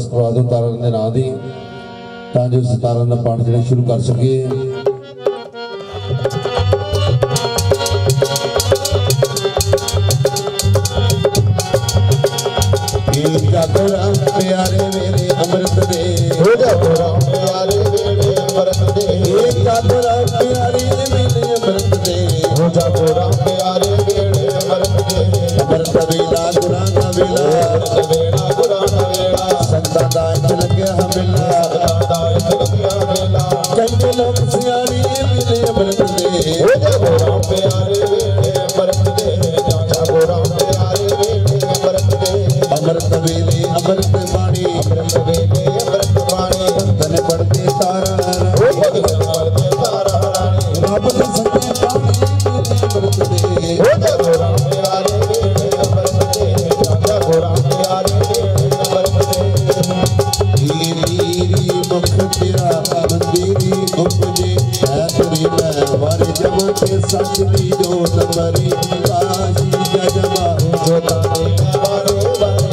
करवा दो तारण के नाम की ताकि उस तारण का पाठ जो शुरू कर सके। प्यारे मेरे अमृत दे हो जाओ राम प्यारे मेरे अमृत दे प्यारे मेरे अमृत दे हो जाओ राम प्यारे मेरे अमृत दे अमृत वेला गुरां दा वेला गुरां दा वेला संतां दा इच लग्या वेला कहंदे लोग सियाणी मेरे अमृत दे हो जाओ राम प्यारे मेरे अमृत दे जाओ राम प्यारे मेरे अमृत दे अमृत वेले अमृत बाणी अमृत वेले अमृत बाणी धन पढ़ते तारा रानी रब ने सत्य पानी अमृत दे हो जाओ राम प्यारे मेरे अमृत दे जाओ राम प्यारे मेरे अमृत दे हीरी मुख तेरा मंदिरी उपजे है तेरी मैं वारे जमा के सच दी जोत मरी काशी जजमा जोता ने वारे वारे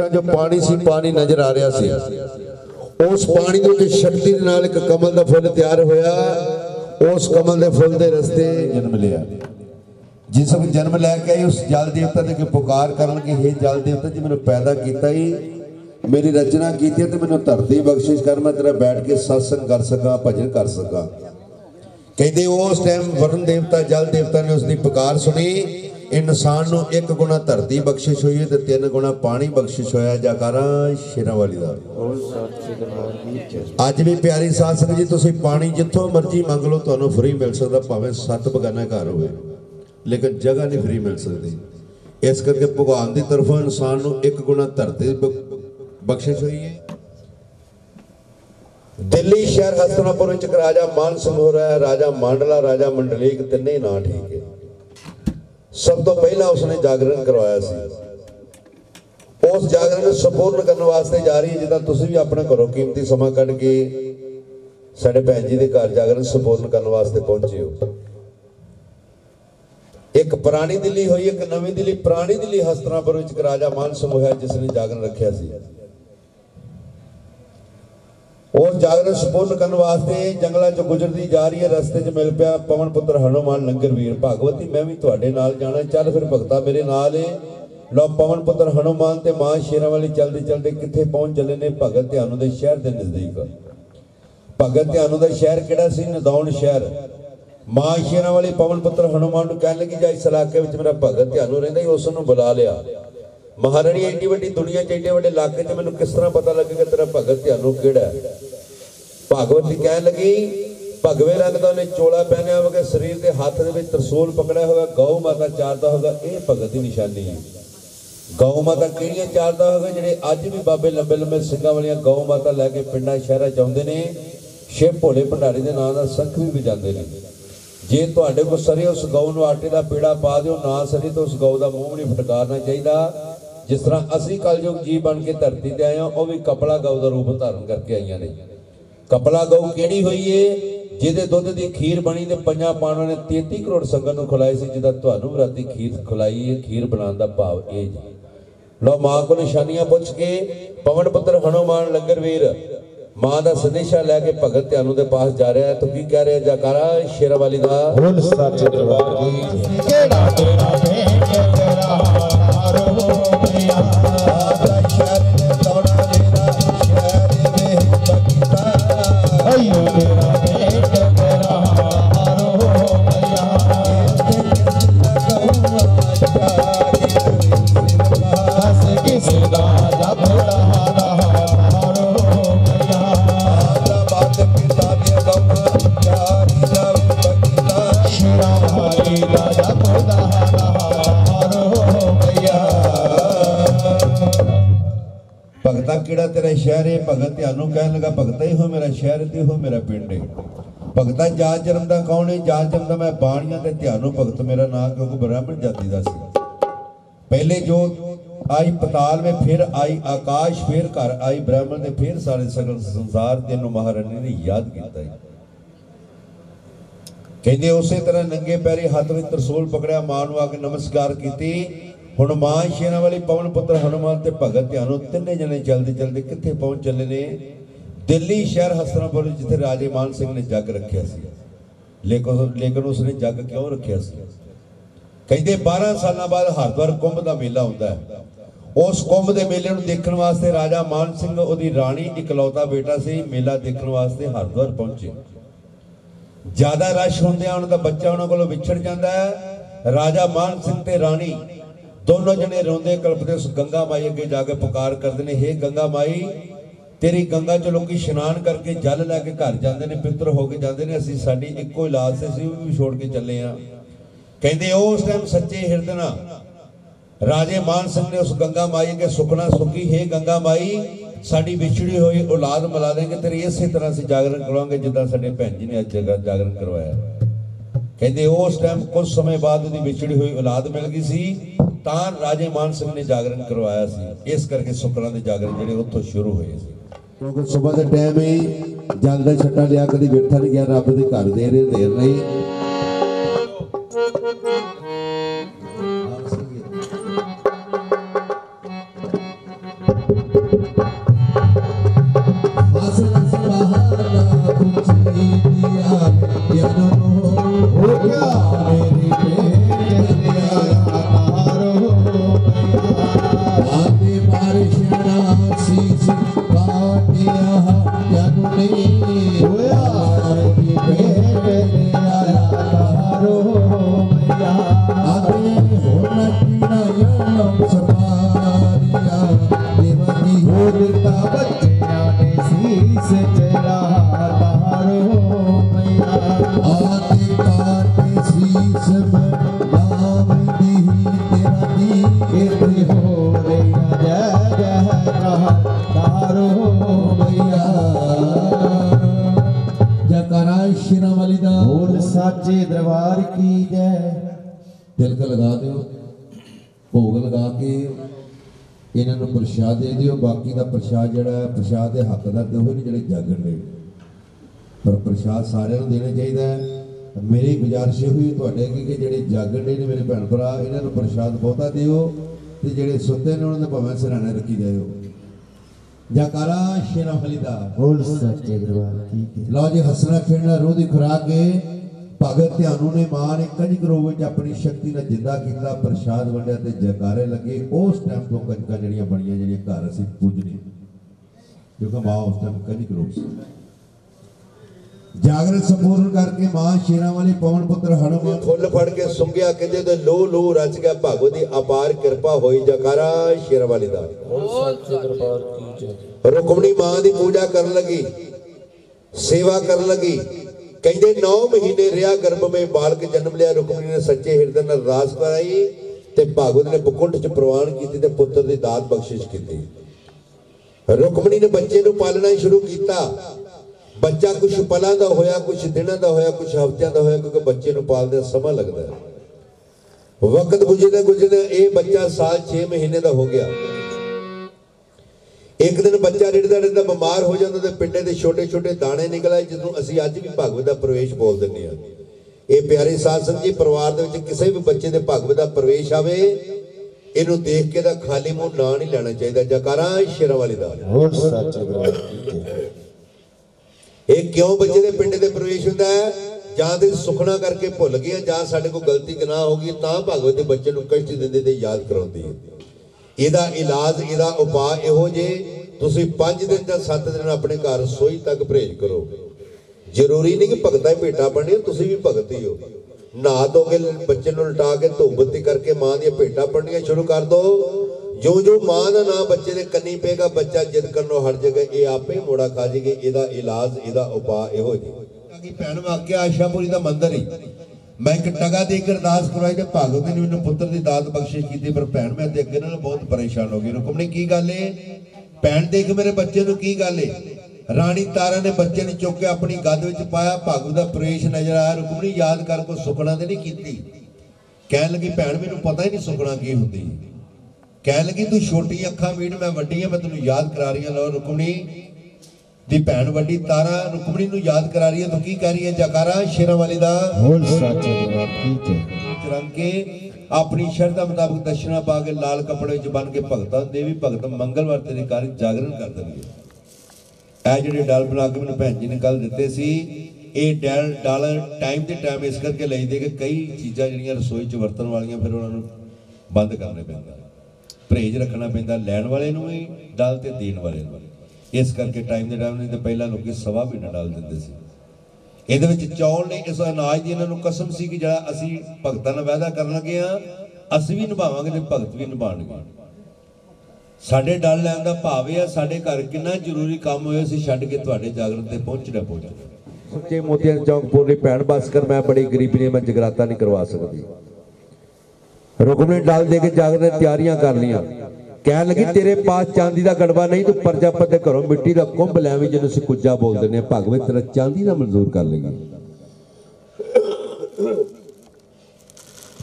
जो पानी सी पानी नजर आ रहा सी उस पानी की शक्ति के नाल एक कमल का फुल तैयार होया उस कमल के फुल के रस्ते जन्म लिया जिस जन्म लैके आई उस जल देवता ने पुकार करन कि हे जल देवता जी मैंने पैदा किया ही मेरी रचना की तो मैंने धरती बख्शिश कर मैं तेरा बैठ के सत्संग कर सका भजन कर सका कहते उस टाइम वरुण देवता जल देवता ने उसकी पुकार सुनी इंसान नूं एक गुणा धरती बख्शिश हुई तो 3 गुणा पानी बख्शिश होया जयकारा शेरां वाली दा। अज भी प्यारी साध संगत जी तुसीं पानी जिथों मर्जी मंग लो तुहानूं फ्री मिल सकदा भावें 7 बगाना घर होवे लेकिन जगह नहीं फ्री मिल सकती। इस करके भगवान की तरफों इंसान नूं 1 गुणा धरती बख्शिश हुई है। दिल्ली शहर हस्तनापुर विच राजा मान सिंह हो रहा है, राजा मांडला, राजा मंडलीक, तिन्ने ही नाम ठीक है। सब तो पहला उसने जागरण करवाया सी। उस जागरण संपूर्ण करने वास्ते जा रही है जिदा तुसीं भी अपने घरों कीमती समा कढ के साडे भैन जी के घर जागरण संपूर्ण करने वास्ते पहुंचे हो। एक पुरानी दिल्ली हुई, एक नवी दिल्ली। पुरानी दिल्ली हस्तिनापुर विच एक राजा मान सिंह होया जिसने जागरण रखिया सी। और जागरण संपूर्ण करने वास्ते जंगलों च गुजरती जा रही है, रस्ते च मिल पिया पवन पुत्र हनुमान लंगर वीर। भागवती मैं भी तुहाडे नाल जाना, चल फिर भगता मेरे नाल है। लो पवन पुत्र हनुमान ते मां शेरां वाली चलते चलते कित्थे पहुंच चले ने? भगत ध्यानू दे शहर दे नजदीक। भगत ध्यानू दा शहर किहड़ा सी? नदौण शहर। मां शेरां वाली पवन पुत्र हनुमान नूं कहण लगी जा इस इलाके विच मेरा भगत ध्यानू रहिंदा, उस नूं बुला लिया। महाराणी एडी वड्डी दुनिया च एडे वड्डे इलाके च मैनूं किस तरह पता लगेगा तेरा भगत ध्यानू किहड़ा है? भागवती कहण लगी भगवे रंग का उन्हें चोला पहनिया होगा, शरीर के हाथ दे विच त्रिशूल पकड़िया होगा, गौ माता चारदा होगा। यह भगत की निशानी है। गौ माता किहड़ियां चारदा होगा? जिहड़े अज भी बाबे लंबे लंबे सिंगां वालियां गौ माता लैके पिंडां शहरां च आउंदे ने, शिव भोले भंडारी के नाम दा संख भी वजांदे ने। जे तुहाडे कोल सरे उस गौ नूं आटे दा पेड़ा पा दिओ, ना सरे तो उस गौ का मूँह नहीं फटकारना चाहिए। जिस तरह असीं कलयुग जी बन के धरती ते आए हां, वो भी कपड़ा गौ का रूप धारण करके आईयां ने। कपला गौ किहड़ी हुई है? जिहदे दुध की खीर बनी ते पंजां पांडवां ने 33 करोड़ संगत नूं खिलाई सी, जिदा तुहानूं भी राती खीर खिलाई है। खीर बनाने का भाव ये जी। लो मां को निशानियां पुछ के पवन पुत्र हनुमान लंगर वीर मां का संदेशा लैके भगत ध्यानू के पास जा रहा है। तो की कह रहे हैं? जयकारा शेरां वाली दा बोल सच्चे दरबार की। केड़ा तेरा भेंट तेरा हारो मैया, शहर दे दौड़ा मेरा शहर वे बगीता। अयो तेरा भेंट तेरा हारो मैया, किस दा जब हारो मैया, बात पिता दे गम यारी जब बगीता। शेरा वाली दा जब हारो मैया। भगता किहड़ा तेरा शहर है? भगत ध्यानू कहन लगा भगता ही हो मेरा शहर ते हो मेरा पिंड है। भगता जात जन्म दा कौन है? जात जन्म दा मैं बाणिया ते ध्यानू भगत मेरा नाम, क्योंकि ब्राह्मण जाति दा सी। पहले जो आई पताल में, फिर आई आकाश, फिर घर आई ब्राह्मण ने, फिर सारे सगल संसार। तेनों महारानी ने याद किया है। कहते उस तरह नंगे पैरी हाथ में त्रिशूल पकड़िया, मां नूं आके नमस्कार की। हुण मां शेरां वाली पवन पुत्र हनुमान ते भगत ध्यानू तिन्ने जने चलते चलते कित्थे पहुंच चले ने? दिल्ली शहर हस्तिनापुर जिथे राजे मान सिंह ने जग रखिया सी। लेकिन उसने जग क्यों रखिया सी? कहते 12 साल बाद हरिद्वार कुंभ का मेला होंदा है। उस कुंभ के मेले नूं देखण वास्ते राजा मान सिंह उहदी राणी इकलौता बेटा सी, मेला देखण वास्ते हरिद्वार पहुंचे। ज्यादा रश होंदियां उन्हां दा बच्चा उन्हां कोलों विछड़ जांदा है। राजा मान सिंह ते राणी दोनों जने रोंदे कलपदे उस गंगा माई अगे जाके पुकार करते हैं, हे गंगा माई तेरी गंगा च लोग इशनान करके जल लैके घर जाते हैं, पितर होके जाते हैं। असीं साडी इक्को ही लाज से असीं भी छोड़ के चले हाँ। कहते उस टाइम सच्चे हिरदे नाल राजे मान सिंह ने उस गंगा माई अगे सुखना सुखी, हे गंगा माई साडी विछड़ी हुई औलाद मिला देंगे, तेरी इस तरह से जागरण करवाएंगे जिदा साडे भैन जी ने अज जागरण करवाया। कहते उस टाइम कुछ समय बाद उसकी विछड़ी हुई औलाद मिल गई सी, तां राजे मान सिंह ने जागरण करवाया सी। इस करके सुखना के जागरण जिहड़े उत्थों शुरू होए सी। क्योंकि सुबह के टाइम ही जल का छट्टा लिया, कभी बैठा नहीं गया, रब के घर देर नहीं। साचे दरबार की जय। तिलक लगा दो, भोग लगा के इन्होंने प्रसाद दे दियो। बाकी का प्रसाद जड़ा प्रसाद के हकदार तो वो नहीं, जोड़े जागण ने, पर प्रसाद सारे देना चाहिए। मेरी गुजारिश हुई ਤੁਹਾਡੇ ਅੱਗੇ कि ਜਿਹੜੇ ਜਾਗਣ ਦੇ ਨੇ ਮੇਰੇ ਭੈਣ ਭਰਾ ਇਹਨਾਂ ਨੂੰ ਪ੍ਰਸ਼ਾਦ ਬਹੁਤਾ ਦਿਓ ਤੇ ਜਿਹੜੇ ਸੁੱਤੇ ਨੇ ਉਹਨਾਂ ਦੇ ਭਾਵੇਂ ਸਿਰਹਾਣੇ ਰੱਖੀ ਜਾਇਓ। ਜੈਕਾਰਾ ਸ਼ੇਰਾਂ ਵਾਲੀ ਦਾ बोल सच्चे दरबार की जय। ਲਓ ਜੀ ਹੱਸਣਾ ਖੇਡਣਾ ਰੂਹ ਦੀ ਖੁਰਾਕ ਹੈ। ਭਗਤ ਧਿਆਨੂ ਨੇ ਮਾਂ ਨੇ ਕੰਜਕ ਰੂਪ ਵਿੱਚ ਆਪਣੀ ਸ਼ਕਤੀ ਨਾਲ ਜਿੰਦਾ ਕੀਤਾ, ਪ੍ਰਸ਼ਾਦ ਵੰਡਿਆ ਤੇ ਜੈਕਾਰੇ ਲੱਗੇ। ਉਸ ਟਾਈਮ ਤੋਂ ਕੰਜਕਾਂ ਜਿਹੜੀਆਂ ਬਣੀਆਂ ਜਿਹੜੀਆਂ ਘਰ ਅਸੀਂ ਪੂਜਨੇ ਕਿਉਂਕਿ ਮਾਂ ਉਸ ਟਾਈਮ ਕੰਜਕ ਰੂਪ ਸੀ। ਜਾਗਰਣ ਸੰਪੂਰਨ ਕਰਕੇ ਮਾਂ ਸ਼ੇਰਾਂ ਵਾਲੀ ਪਵਨ ਪੁੱਤਰ ਹਨੂਮਾਨ ਫੁੱਲ ਫੜ ਕੇ ਸੁੰਘਿਆ ਕਹਿੰਦੇ ਤੇ ਲੋ ਲੋ ਰਚ ਗਿਆ। ਭਾਗਵਤ ਦੀ ਅਪਾਰ ਕਿਰਪਾ ਹੋਈ। ਜੈਕਾਰਾ ਸ਼ੇਰਾਂ ਵਾਲੀ ਦਾ सच्चे दरबार की जय। रुक्मणी मां की पूजा करन लगी, सेवा करन लगी। कहते 9 महीने रिया गर्भ में बालक जन्म लिया। रुक्मणी ने सच्चे हिरदे नाल अरदास कराई ते भागवत ने बुकुंठ च प्रवान की ते पुत्र की दात बख्शिश की। रुक्मणी ने बच्चे नूं पालना शुरू किया। बच्चा कुछ पलों का होया, कुछ दिनों का होया, कुछ हफ्तियां का होया, क्योंकि बच्चे नूं पालदे समा लगता है। वक्त गुजरदे गुजरदे ये बच्चा साल 6 महीने का हो गया। एक दिन बच्चा रिड़दा रिड़दा बीमार हो जाता तो पिंडे के छोटे छोटे दाने निकल आए, जिसनों असीं अज भी भागवत का प्रवेश बोल दिंदे हां। ये प्यारे साध संगत जी, परिवार दे विच किसी भी बच्चे के भागवत का प्रवेश आवे इनू देख के खाली मुंह ना नहीं लेना चाहिए। जयकारा शेरां वाली दा बोल सच्चे दरबार की जय। ये क्यों बच्चे के पिंड के प्रवेश होंदा है? जां ते सुखना करके भुल गए, जां साडे कोल गलती गुनाह हो गई, तां भागवत के बच्चे नूं कष्ट दिंदे ते याद कराउंदी है। ਇਹਦਾ ਇਲਾਜ, ਇਹਦਾ ਉਪਾਅ ਇਹੋ ਜੇ ਤੁਸੀਂ 5 ਦਿਨ ਜਾਂ 7 ਦਿਨ ਆਪਣੇ ਘਰ ਰਸੋਈ ਤੱਕ ਪਰਹੇਜ਼ ਕਰੋ। ਜ਼ਰੂਰੀ ਨਹੀਂ ਕਿ ਭਗਤਾਂ ਹੀ ਭੇਟਾ ਬਣਨੀ, ਤੁਸੀਂ ਵੀ ਭਗਤ ਹੀ ਹੋ। ਨਹਾ ਧੋ ਕੇ ਬੱਚੇ ਨੂੰ ਲਟਾ ਕੇ ਧੂਪ ਬੱਤੀ ਕਰਕੇ ਮਾਂ ਦੀਆਂ ਭੇਟਾਂ ਪੜਨੀਆਂ ਸ਼ੁਰੂ ਕਰ ਦੋ। ਜੋ ਜੋ ਮਾਂ ਦਾ ਨਾਮ ਬੱਚੇ ਦੇ ਕੰਨੀ ਪਏਗਾ, ਬੱਚਾ ਜਿੱਦ ਕਰਨੋਂ ਹਟ ਜਾਏਗਾ, ਇਹ ਆਪੇ ਮੋੜਾ ਖਾ ਜਾਏਗਾ। ਇਹਦਾ ਇਲਾਜ, ਇਹਦਾ ਉਪਾਅ ਇਹੋ ਜੀ ਕਿ ਭੈਣ ਵਾਕਿਆ ਆਸ਼ਾਪੁਰੀ ਦਾ ਮੰਦਿਰ ਹੀ मैं एक टगा दे के अरदास करवाई तो भागवत ने मैंने पुत्र की दात बख्शिश की। पर भैन मैं ते अगे नाल बहुत परेशान हो गई। रुक्मणी की गल है? भैन देख मेरे बच्चे नूं की गल है? रानी तारा ने बच्चे ने चुक के अपनी गद विच पाया। भागवत का प्रवेश नजर आया। रुक्मणी याद कर कोई सुखना तो नहीं की? कहन लगी भैन मैनूं पता ही नहीं सुखना की हुंदी। कहन लगी तू छोटी अखां मीट, मैं वड्डी हां, मैं तैनूं याद करा रही हां। लो रुक्मणी दी भैन वड्डी तारा रुक्मणी नूं याद करा रही है तो की कह रही है? जयकारा शेरां वाली दा बोल सच्चे दरबार की जय। रंग के अपनी शरधा मुताबिक दक्षिणा पा के लाल कपड़े च बन के भगतां देवी भगत मंगलवार तेरे घर जागरण कर देंगे। ए जिहड़े डाल बना के मैंने भैन जी ने कल दिते सी, ये डाल टाइम ते टाइम इस करके लईदे कि कई चीज़ां जिहड़ियां रसोई च वरतन वालियां फिर उन्हां नूं बंद करने पैंदा, परहेज रखना पैंदा, लैण वाले नूं भी डाल ते देण वाले नूं। इस करके टाइम के टाइम नहीं तो पहला लोग 1.25 महीना डाल देंगे सी। ਇਹਦੇ ਵਿੱਚ ਚੌਲ ਨੇ ਇਸ ਅਨਾਜ ਦੀ ਇਹਨਾਂ ਨੂੰ ਕਸਮ ਸੀ ਕਿ ਜਿਹੜਾ ਅਸੀਂ ਭਗਤਾਂ ਨਾਲ ਵਾਅਦਾ ਕਰਨ ਲੱਗੇ ਆ ਅਸੀਂ ਵੀ ਨਿਭਾਵਾਂਗੇ ਤੇ ਭਗਤ ਵੀ ਨਿਭਾਣਗੇ। ਸਾਡੇ ਡਲ ਲੈਣ ਦਾ ਭਾਵ ਇਹ ਆ ਸਾਡੇ ਘਰ ਕਿੰਨਾ ਜ਼ਰੂਰੀ ਕੰਮ ਹੋਇਆ ਸੀ ਛੱਡ ਕੇ ਤੁਹਾਡੇ ਜਾਗਰਣ ਤੇ ਪਹੁੰਚਣਾ ਪਹੁੰਚਣਾ। ਸੱਚੇ ਮੋਤੀਆਂ ਚੌਂਕਪੁਰ ਦੀ ਭੈਣ ਬਸ ਕਰ ਮੈਂ ਬੜੀ ਗਰੀਬੀ ਨੇ ਮੈਂ ਜਗਰਾਤਾ ਨਹੀਂ ਕਰਵਾ ਸਕਦੀ। रुक्मणी डाल दे के जागरण तैयारियां कर लिया। कह लगी तेरे पास चांदी का गड़बा नहीं, तू प्रजापत के घरों मिट्टी का कुंभ लै जिन्होंने असीं कुज्जा बोल देने भागवत तेरा चांदी का मंजूर कर लेगी।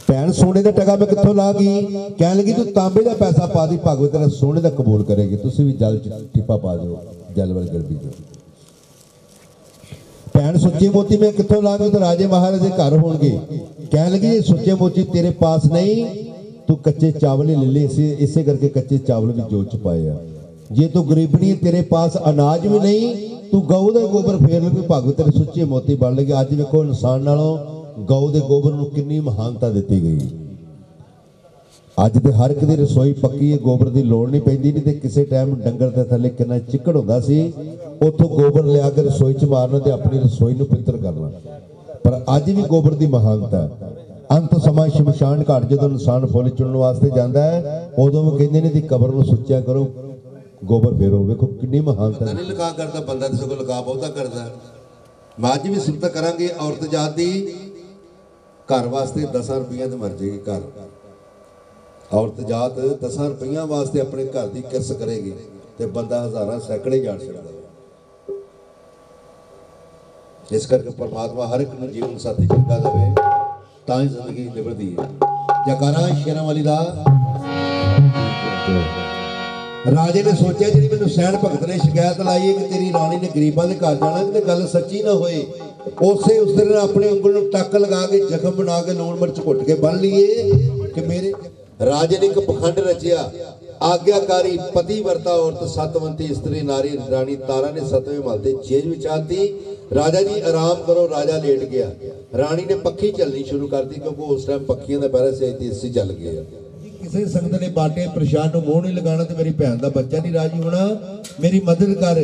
भैन सोने का टगा मैं कितों ला गई? कह लगी तू तांबे का पैसा पा दी, भागवत तेरा सोने का कबूल करेगी। तुसीं भी जल टिप्पा पा दो जल वाली गड़बी जो। भैन सुच्चे मोती मैं कितों ला गई? तो राजे महाराज के घर होंगे। कह लगी ये सुच्चे मोती तेरे पास नहीं, तू कच्चे चावल ही ले ले, इसे करके कच्चे चावल भी जोत च पाए। जे तू गरीबनी तेरे पास अनाज भी नहीं, तू गऊ का गोबर फेर ले, भागवत तेरे सुच्चे मोती बन लगे। अज देखो इंसान नालों गऊ के गोबर नूं कितनी महानता दी गई। अज तो हर एक दी रसोई पक्की है, गोबर की लोड़ नहीं पैंदी। नहीं तो किसी टाइम डंगर के थले कितना चिकड़ होंदा सी, उत्थों गोबर लिया के रसोई च मारना ते अपनी रसोई नूं पवित्र करना। पर अज भी गोबर की महानता है। अंत समा शमशान घाट जो इंसान फुल चुनने वास्ते जाता है, उदों भी कहते हैं कि कबर नूं सुच्चा करो, गोबर फेरो। वेखो कितनी महानता नहीं लगा करता बंदा, तो सगों लगा बहुता करता। मैं अज भी सिफत करांगी औरत जात दी। घर वास्ते 10 रुपया तो मर जाएगी। घर औरत जात 10 रुपया वास्ते अपने घर की किरस करेगी तो बंदा हज़ारां सैकड़े जान सकता है। इस करके परमात्मा हर एक नूं जीवन साथी चंगा देवे, तां ही जिंदगी निभदी है। जयकारा शेरां वाली दा। राजे ने सोचा जी मैंने सैन भगत ने शिकायत लाई है कि तेरी रानी ने गरीबों के घर जाना कि गल सच्ची ना होए उसे उस दिन अपनी उंगल में टक लगा के जख्म बना के लूण मिर्च घुट के बन लिए कि मेरे राजे ने एक पखंड रचिया आज्ञाकारी पतिव्रता औरत सतवंती स्त्री नारी रानी तारा ने 7वें महल से चेज विचारती राजा जी आराम करो राजा लेट गया रानी ने पक्खी चलनी शुरू कर दी क्योंकि उस टाइम पक्खियों का पहले से इसी चल गया किसी संगत ने बाटे प्रशाद को मुंह नहीं लगाना तो मेरी भैन का बच्चा नहीं राजी होना मेरी मदद कर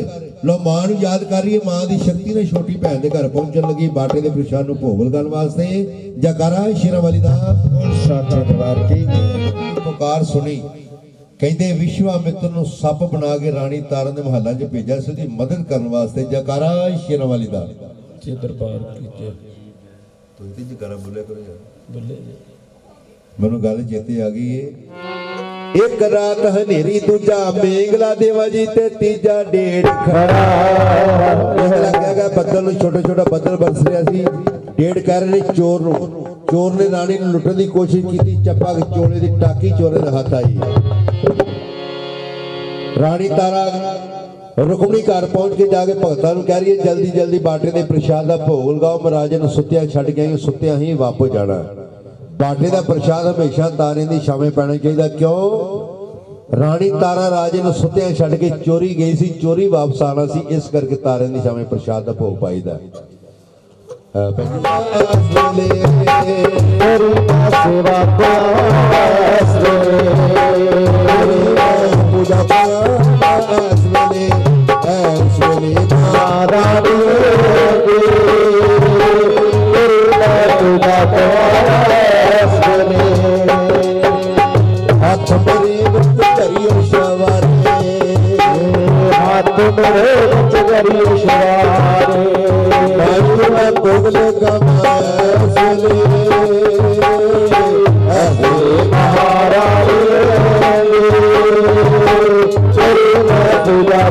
लो मां नूं याद कर रही है मां की शक्ति ने छोटी भैन के घर पहुंचने लगी बाटे के प्रशाद को भोग लगाने वास्ते जयकारा शेरां वाली दा साचे दरबार की पुकार सुनी कहते विश्वामित्र नूं सप बना के रानी तारा ने महलों च भेजा सी उसदी मदद करने वास्ते जयकारा शेरां वाली दा साचे दरबार की जय तो इहदी जयकारा बोलिया करो यार बोले मैनू गल चेते आ गई है एक रात हनेरी दूजा मेघला देवा जी ते तीजा डेढ़ खड़ा लगा बदल छोटा छोटा बदल बरस रहा सी डेढ़ कह रहे ने चोर ने रानी ने लुटने की कोशिश की चप्पा चोले की टाकी चोरे के हाथ आई रानी तारा रुकमणी घर पहुंच के जाके भगतां नूं कह रही है जल्दी जल्दी बाटे के प्रशाद का भोग लगाओ महाराजे ने सुत्या छड्ड के सुत्या ही वापस जाना बाटे का प्रशाद हमेशा तारे की छावे पैना चाहिए क्यों रानी तारा राजे ने सुत्या छड्ड के चोरी गई सी चोरी वापस आना सी इस करके तारे की छावे प्रशाद का भोग पाईदा हाथ मेरे विच करियो शवारे हाथ मेरे विच करियो शवारे मैं भोग गमासले अहे महाराज चोरी मैं तुझा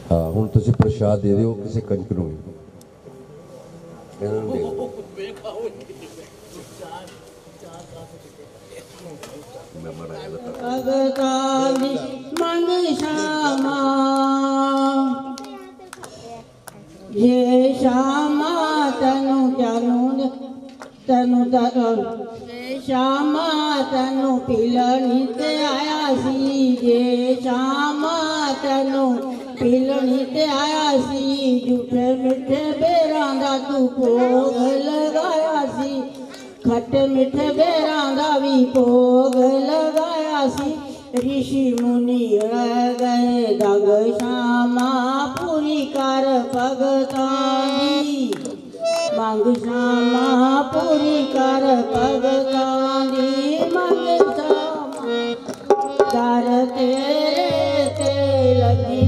हाँ हुण तुसीं प्रसाद दे दिओ किसी कंजक नूं भगतानी मंग श्यामा ये श्यामा तनु जानू तनु ये श्यामा तनु पिलनी ते आया सी ये श्यामा तनु पिलनी ते आया सी झूठे मिठे बेरां दा तू भोग लगाया सी खट्टे मिठे बेरां दा भी भोग लगाया सी ऋषि मुनि रह गए दग श्यामा पूरी कर भगतां दी मंग श्यामा पूरी कर भगतां दी मंग श्यामा दर तेरे ते लगी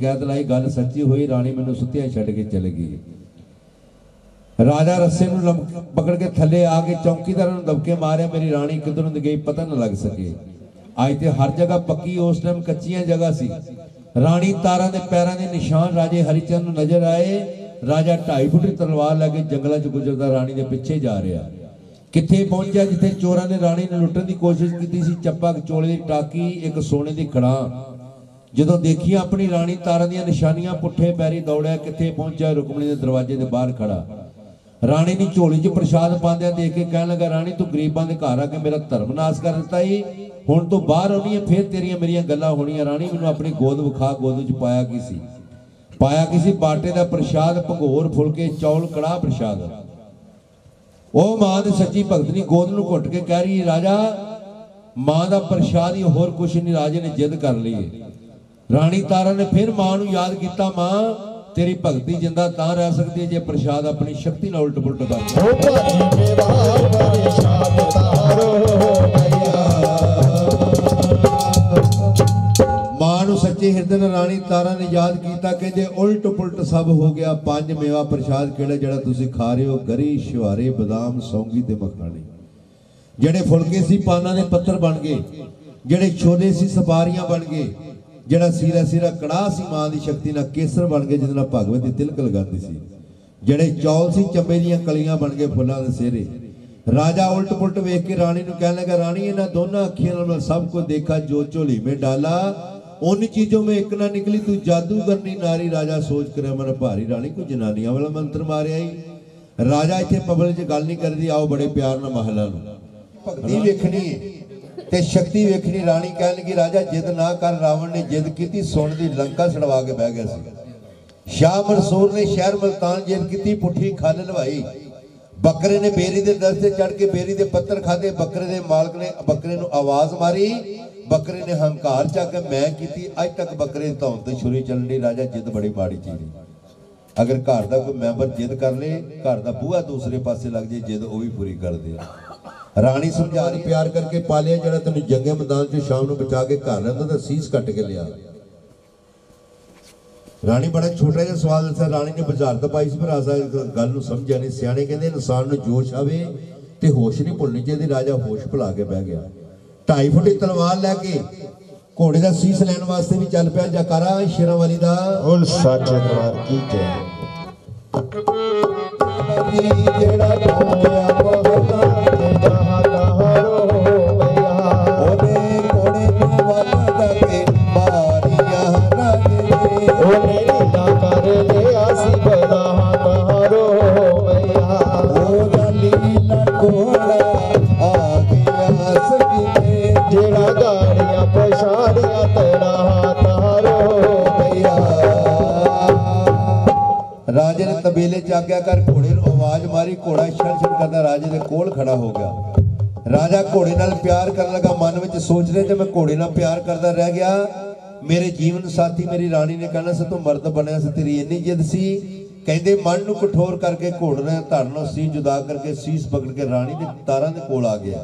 शिकायत लाई, गल सच्ची हुई, राणी मैनू सुत्तिया छड्ड के चली गई। राजा रस्से नूं पकड़ के थले आके चौकीदार नूं दबके मारिया, मेरी राणी किधरों गई पता न लग सके। अज तो हर जगह पक्की, उस टाइम कच्चियां जगह सी। राणी तारा के पैरों के निशान राजे हरिचंद नूं नजर आए। राजा 2.5 फुट तलवार लैके जंगलों च गुजरदा राणी के पिछे जा रहा। कित्थे पहुंचा जिथे चोरां ने राणी नूं लुट्टण की कोशिश की सी। चप्पा चोले की टाकी, एक सोने की खड़ा, जदों देखिया अपनी राणी तारा दी निशानियां, पुट्ठे पैरी दौड़िया, कित्थे पहुंचा रुकमणी के दरवाजे के बाहर खड़ा। राणी ने झोली च प्रसाद पांदिया देख के कहन लगा, राणी तू गरीबां दे घर आके मेरा धर्म नाश कर दिता ही, हुण तू बाहर आउणी है, फिर तेरियां मेरियां गल्लां होणीआं। राणी मैनूं अपनी गोद विखा, गोद च पाया की सी? पाया की सी? बाटे दा प्रसाद, भंगोर, फुलके, चौल, कड़ाह प्रसाद। ओ मां दी सच्ची भगतनी गोद नूं घुट के कह रही, राजा मां दा प्रसाद ही, होर कुछ नहीं। राजे ने जिद कर ली। राणी तारा ने फिर मां नूं याद किया, मां तेरी भगती जिंदा तां रह सकती है जे प्रसाद अपनी शक्ति नाल उल्ट पुलट कर। मां नूं सच्चे हिरदे नाल राणी तारा ने याद किया, कहंदे उल्ट पुलट सब हो गया। 5 मेवा प्रसाद किहड़ा जिहड़ा तुसीं खा रहे हो? गरी, शुहारे, बादाम, सौंगी ते मखाने। जिहड़े फुलके सी पाना दे पत्थर बन गए, जिहड़े छोले सी सपारियां बन गए, जिहड़ा सीरा सीरा कड़ाह सी मां दी शक्ति नाल केसर बन गए जिहदे नाल भगवत दी तिलक लगाती सी। जिहड़े चौल सी चंबे दीयां कलियां बन गए फुल्लां दे सेहरे। राजा उल्ट पुलट वेख के राणी नूं कहण लगा, राणी इन्हां दोनों अखियां नाल मैं सब कुछ देखा, जो झोली में डाला उन चीजों में एक ना निकली, तू जादूगरनी नारी। राजा सोच कर मन भारी, राणी कोई जनानियां वाला मंत्र मारिया ही। राजा इत्थे पब्लिक च गल नहीं करदी, आओ बड़े प्यार नाल महला नूं भगती वेखनी है ते शक्ति वेखनी। राणी कह लगी, राजा जिद ना कर। रावण ने जिद की, सोने की लंका छड़वा के बह गया सी। शाह मंसूर ने शहर मुल्तान जिद की, पुठी खल लवाई। बकरे ने बेरी के दर से चढ़ के बेरी के पत्थर खाधे। बकरे के मालक ने बकरे नूं आवाज मारी। बकरे ने हंकार चा के मैं की, अज तक बकरे धौन ते छुरी चलण दी। राजा जिद बड़ी माड़ी चीज है। अगर घर का कोई मैंबर जिद कर ले, घर का बूहा दूसरे पासे लग जाए, जिद वो भी पूरी कर दे। राणी समझा रही, प्यार करके पालिया, जरा तेन जंगे मैदान च शाम को बचा के घर लैंदा तो सीस कट के लिया। राणी बड़ा छोटा जिहा सवाल दस्सिया। राणी ने बुझारत पाई सी, पर आसा गल नूं समझिया नहीं। सियाणे कहंदे इंसान नूं जोश आवे ते होश नहीं भुलनी चाहिए। राजा होश भुला के बह गया। 2.5 फुट तलवार लैके घोड़े का सीस लैण वास्ते भी चल पिया। जयकारा शेरां वाली दा बोल सच्चे दरबार की जय। जेड़ा ढोलिया बहुता जहां कहारो भैया, ओने कोने में वादा के मारिया राजे, ओने ना कर ले आसी बदा कहारो भैया, ओ गली लकोड़ा आ गया सकी, जेड़ा गाड़ियां पछाड़ियां तेरा हारो भैया। राजे ने तबेले च आग्या कर, घोड़े नूं आवाज मारी। घोड़ा छड़ छड़ करदा राजे दे कोल खड़ा हो गया। राजा घोड़े नाल प्यार करन लगा। मन विच सोच रहे, जे मैं घोड़े नाल प्यार करदा रह गया, मेरे जीवन साथी मेरी रानी ने कहना सी तू मर्द बनया सी, तेरी इन्नी जिद सी। कहंदे मन नूं कठोर करके घोड़े ने धड़ नूं सीस जुदा करके सीस पकड़ के रानी दे तारा दे कोल आ गया।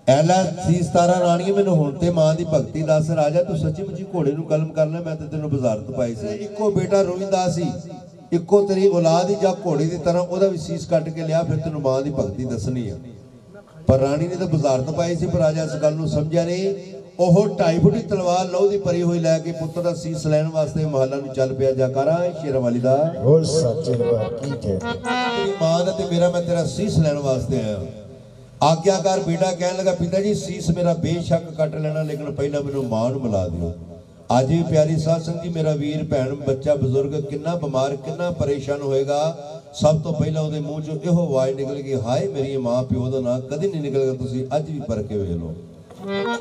ऐला सीस तारा राणी, मैनूं हुण ते मां दी भगती दस। राजा तू सच्ची मुच्ची घोड़े नूं कलम कर ले, मैं ते तैनूं बुज़ारत पाई सी। इक्को बेटा रोईंदा सी, इक्को तेरी औलाद ही जा घोड़े की तरह ओदा भी सीस कट के लिया, फिर तेन मां की भगती दसनी है। पर राणी ने तो बुज़ारत पाई सी, पर राजा इस गल नूं समझिया नहीं। ओह 2.5 फुट तलवार लहू की भरी हुई लैके पुत्र का सीस लैण वास्ते महला नूं चल पिया। जयकारा शेरां वाली दा बोल सच्चे दरबार की जय। तेरी मां दा ते मेरा, मैं तेरा सीस लैण वास्ते आया। आज्ञाकार बेटा कहन लगा, पिता जी सीस मेरा बेशक कट लेना, लेकिन पहला मैनूं मां नूं मिला दिओ। आज भी प्यारी साध संगत जी, मेरा वीर भैन बच्चा बुजुर्ग कितना बीमार कितना परेशान होएगा, सब तो पहला उहदे मूँह चों इहो आवाज़ निकल गई, हाय मेरी मां प्यो दा नाम कदी नहीं निकलेगा। तुसीं अज भी परखे वेख लो।